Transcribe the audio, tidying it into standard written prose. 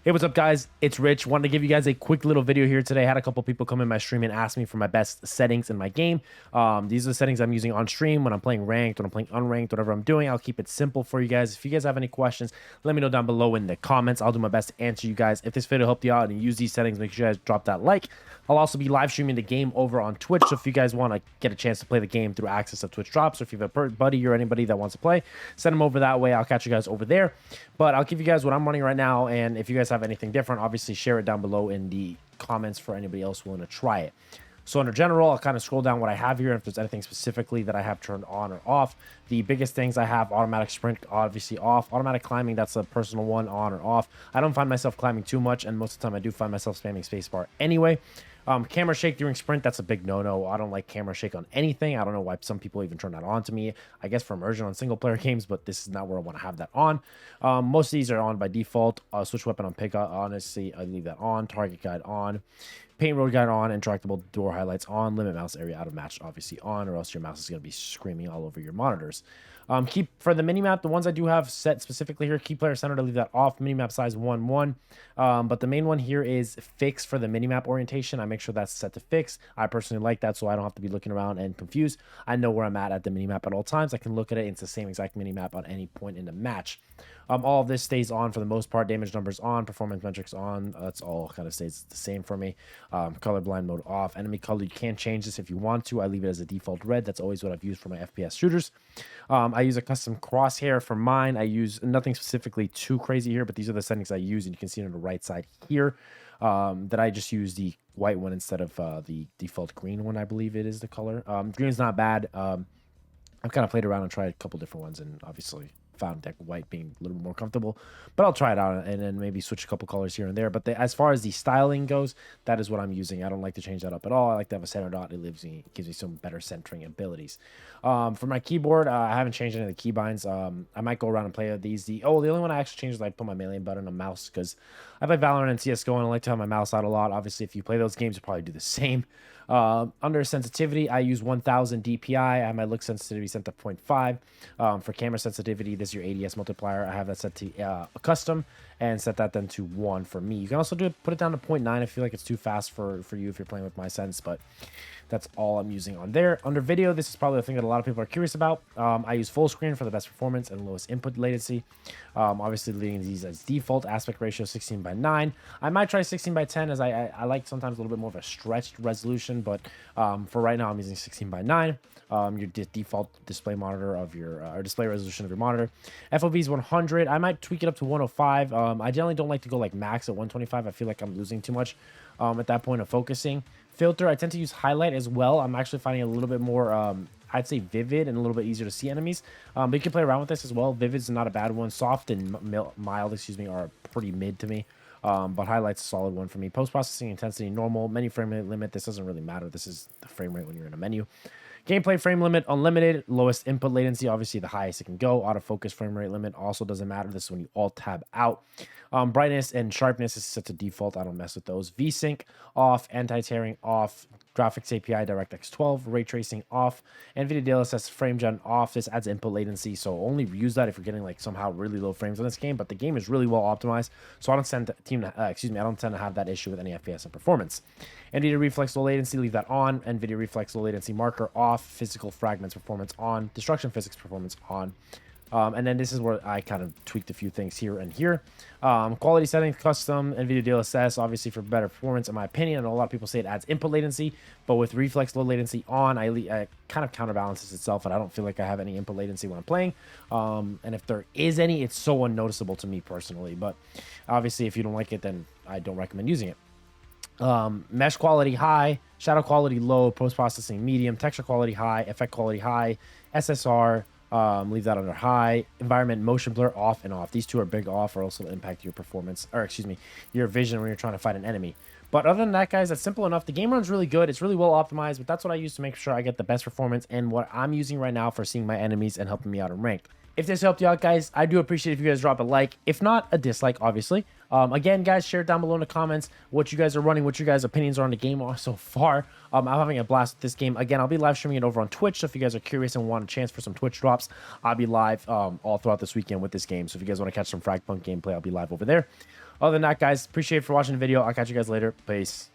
Hey, what's up, guys? It's Rich. Wanted to give you guys a quick little video here today. I had a couple people come in my stream and ask me for my best settings in my game. These are the settings I'm using on stream when I'm playing ranked, when I'm playing unranked, whatever I'm doing. I'll keep it simple for you guys. If you guys have any questions, let me know down below in the comments. I'll do my best to answer you guys. If this video helped you out and you use these settings, make sure you guys drop that like. I'll also be live streaming the game over on Twitch, so if you guys want to get a chance to play the game through access of Twitch drops, or if you have a buddy or anybody that wants to play, send them over that way. I'll catch you guys over there. But I'll give you guys what I'm running right now, and if you guys have anything different, obviously share it down below in the comments for anybody else willing to try it. So under general, I'll kind of scroll down what I have here, and if there's anything specifically that I have turned on or off. The biggest things I have: automatic sprint, obviously off. Automatic climbing, that's a personal one, on or off. I don't find myself climbing too much, and most of the time I do find myself spamming spacebar anyway. Camera shake during sprint, that's a big no-no. I don't like camera shake on anything. I don't know why some people even turn that on to me. I guess for immersion on single-player games, but this is not where I want to have that on. Most of these are on by default. Switch weapon on pickup, honestly, I leave that on. Target guide on. Paint road guide on. Interactable door highlights on. Limit mouse area out of match, obviously on, or else your mouse is going to be screaming all over your monitors. Keep for the minimap, the ones I do have set specifically here, keep player center to leave that off. Minimap size 1:1. But the main one here is fixed for the minimap orientation. I make sure that's set to fix. I personally like that, so I don't have to be looking around and confused. I know where I'm at the minimap at all times. I can look at it. It's the same exact minimap on any point in the match. All of this stays on for the most part. Damage numbers on, performance metrics on. That's all kind of stays the same for me. Colorblind mode off. Enemy color, you can change this if you want to. I leave it as a default red. That's always what I've used for my FPS shooters. I use a custom crosshair for mine. I use nothing specifically too crazy here, but these are the settings I use, and you can see it on the right side here. That I just use the white one instead of the default green one, I believe it is the color. Green is not bad. I've kind of played around and tried a couple different ones, and obviously found deck white being a little more comfortable, but I'll try it out and then maybe switch a couple colors here and there. But as far as the styling goes, that is what I'm using. I don't like to change that up at all. I like to have a center dot. It gives me some better centering abilities. For my keyboard, I haven't changed any of the keybinds. I might go around and play these. The only one I actually changed is I put my melee button on mouse, because I play Valorant and CSGO and I like to have my mouse out a lot. Obviously, if you play those games, you probably do the same. Under sensitivity, I use 1000 DPI. I have my look sensitivity set to 0.5. For camera sensitivity, this is your ADS multiplier. I have that set to custom, and set that then to 1 for me. You can also put it down to 0.9. I feel like it's too fast for you if you're playing with my sense, but that's all I'm using on there. Under video, this is probably the thing that a lot of people are curious about. I use full screen for the best performance and lowest input latency. Obviously, leaving these as default. Aspect ratio 16:9. I might try 16:10, as I like sometimes a little bit more of a stretched resolution, but for right now, I'm using 16:9. Your default display monitor of your or display resolution of your monitor. FOV is 100. I might tweak it up to 105. I generally don't like to go like max at 125. I feel like I'm losing too much at that point of focusing. Filter, I tend to use highlight as well. I'm actually finding a little bit more, I'd say vivid and a little bit easier to see enemies. But you can play around with this as well. Vivid's not a bad one. Soft and mild, are pretty mid to me. But highlight's a solid one for me. Post-processing intensity, normal. Menu frame rate limit, this doesn't really matter. This is the frame rate when you're in a menu. Gameplay frame limit, unlimited. Lowest input latency, obviously the highest it can go. Autofocus frame rate limit also doesn't matter. This is when you alt tab out. Brightness and sharpness is set to default. I don't mess with those. VSync off. Anti-tearing off. Graphics API DirectX 12. Ray tracing off. NVIDIA DLSS frame gen off. This adds input latency, so only use that if you're getting like somehow really low frames on this game. But the game is really well optimized, so I don't tend to have that issue with any FPS and performance. NVIDIA Reflex low latency, leave that on. NVIDIA Reflex low latency marker off. Physical fragments performance on. Destruction physics performance on. And then this is where I kind of tweaked a few things here and here. Quality settings, custom, NVIDIA DLSS, obviously for better performance, in my opinion. I know a lot of people say it adds input latency, but with Reflex low latency on, I kind of counterbalances itself, and I don't feel like I have any input latency when I'm playing. And if there is any, it's so unnoticeable to me personally. But obviously, if you don't like it, then I don't recommend using it. Mesh quality high, shadow quality low, post-processing medium, texture quality high, effect quality high, SSR, leave that under high. Environment motion blur off and off. These two are big off, or also impact your performance, or your vision when you're trying to fight an enemy. But other than that, guys, that's simple enough. The game runs really good. It's really well optimized, but that's what I use to make sure I get the best performance, and what I'm using right now for seeing my enemies and helping me out in ranked. If this helped you out, guys, I do appreciate if you guys drop a like. If not, a dislike, obviously. Again, guys, share it down below in the comments what you guys are running, what your guys' opinions are on the game are so far. I'm having a blast with this game. Again, I'll be live streaming it over on Twitch, so if you guys are curious and want a chance for some Twitch drops, I'll be live all throughout this weekend with this game. So if you guys want to catch some Fragpunk gameplay, I'll be live over there. Other than that, guys, appreciate it for watching the video. I'll catch you guys later. Peace.